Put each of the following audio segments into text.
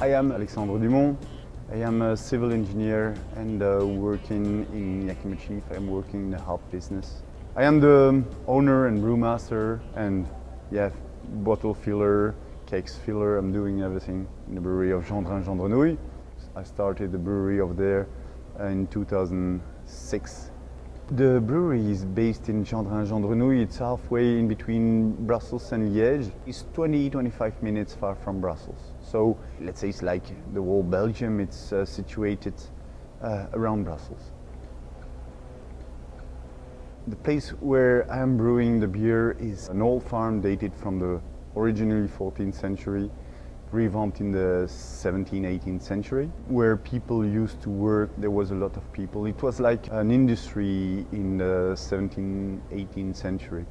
I am Alexandre Dumont. I am a civil engineer and working in Yakima. I'm working in the hop business. I am the owner and brewmaster and bottle filler, cakes filler. I'm doing everything in the brewery of Jandrain-Jandrenouille. I started the brewery over there in 2006. The brewery is based in Jandrain-Jandrenouille. It's halfway in between Brussels and Liège. It's 20-25 minutes far from Brussels. So let's say it's like the whole Belgium. It's situated around Brussels. The place where I'm brewing the beer is an old farm dated from the originally 14th century, revamped in the 17th, 18th century, where people used to work. There was a lot of people. It was like an industry in the 17th, 18th century.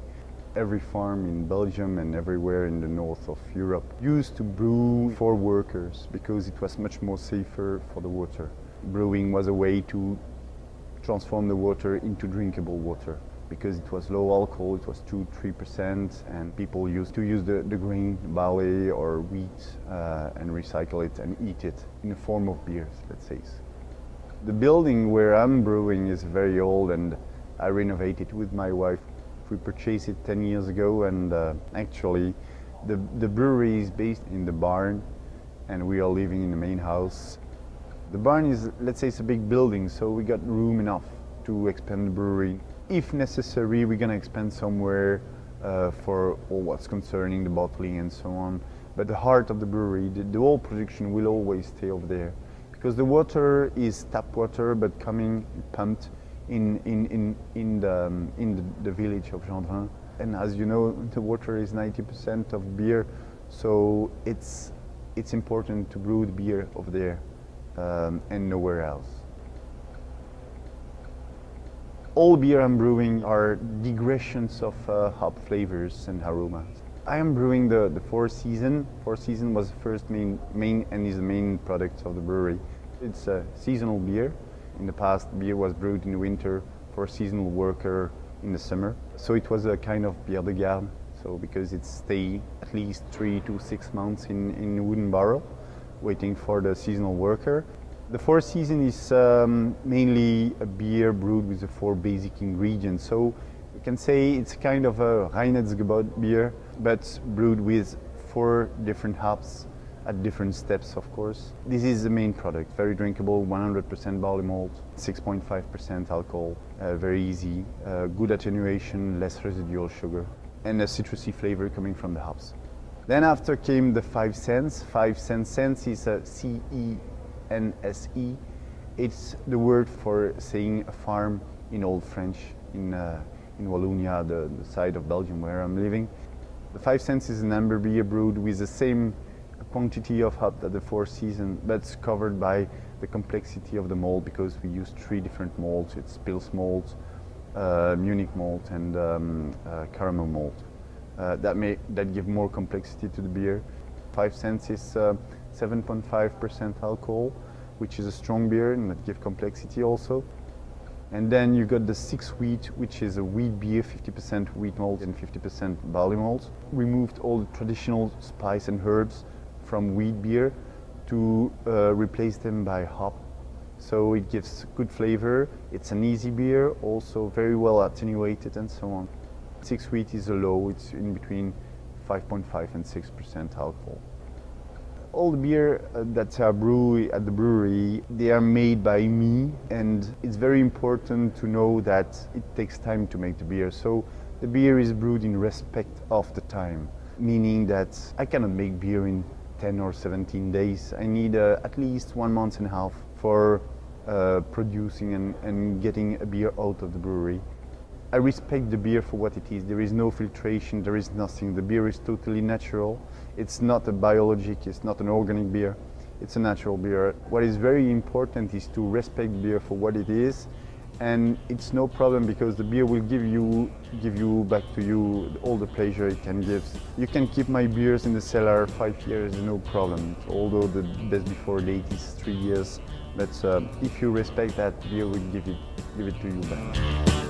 Every farm in Belgium and everywhere in the north of Europe used to brew for workers because it was much more safer for the water. Brewing was a way to transform the water into drinkable water because it was low alcohol, it was 2-3%, and people used to use the grain, barley or wheat and recycle it and eat it in the form of beers, let's say. The building where I'm brewing is very old and I renovated it with my wife. We purchased it 10 years ago and actually the brewery is based in the barn and we are living in the main house. The barn is, let's say, it's a big building, so we got room enough to expand the brewery. If necessary, we're gonna expand somewhere for all what's concerning the bottling and so on. But the heart of the brewery, the whole production will always stay over there. Because the water is tap water, but coming pumped in the village of Jandrain. And as you know, the water is 90% of beer, so it's important to brew the beer over there and nowhere else. All beer I'm brewing are digressions of hop flavors and aromas. I am brewing the Four Seasons. Four Seasons was the first main and is the main product of the brewery. It's a seasonal beer. In the past, beer was brewed in the winter for a seasonal worker in the summer. So it was a kind of bière de garde. So because it stays at least 3 to 6 months in a wooden barrel, waiting for the seasonal worker. The Four Seasons is mainly a beer brewed with the 4 basic ingredients. So you can say it's kind of a Reinheitsgebot beer, but brewed with 4 different hops at different steps, of course. This is the main product, very drinkable, 100% barley malt, 6.5% alcohol, very easy, good attenuation, less residual sugar, and a citrusy flavor coming from the hops. Then came the 5 cents. 5 cents is a C-E-N-S-E. It's the word for saying a farm in Old French, in Wallonia, the side of Belgium where I'm living. The 5 cents is an amber beer brewed with the same quantity of hop that the Four Seasons, but it's covered by the complexity of the malt because we use 3 different malts. It's Pils malt, Munich malt, and caramel malt. That give more complexity to the beer. 5 cents is 7.5% alcohol, which is a strong beer and that gives complexity also. And then you got the 6 wheat, which is a wheat beer, 50% wheat malt and 50% barley malt. We moved all the traditional spice and herbs from wheat beer to replace them by hop. So it gives good flavor. It's an easy beer, also very well attenuated and so on. 6 wheat is a low, it's in between 5.5 and 6% alcohol. All the beer that are brewed at the brewery, they are made by me, and it's very important to know that it takes time to make the beer. So the beer is brewed in respect of the time, meaning that I cannot make beer in 10 or 17 days. I need at least 1.5 months for producing and getting a beer out of the brewery. I respect the beer for what it is. There is no filtration, there is nothing. The beer is totally natural. It's not a biologic, it's not an organic beer. It's a natural beer. What is very important is to respect beer for what it is, and it's no problem because the beer will give you back to you all the pleasure it can give. You can keep my beers in the cellar 5 years, no problem. Although the best before date is 3 years, but if you respect that, beer will give it to you back.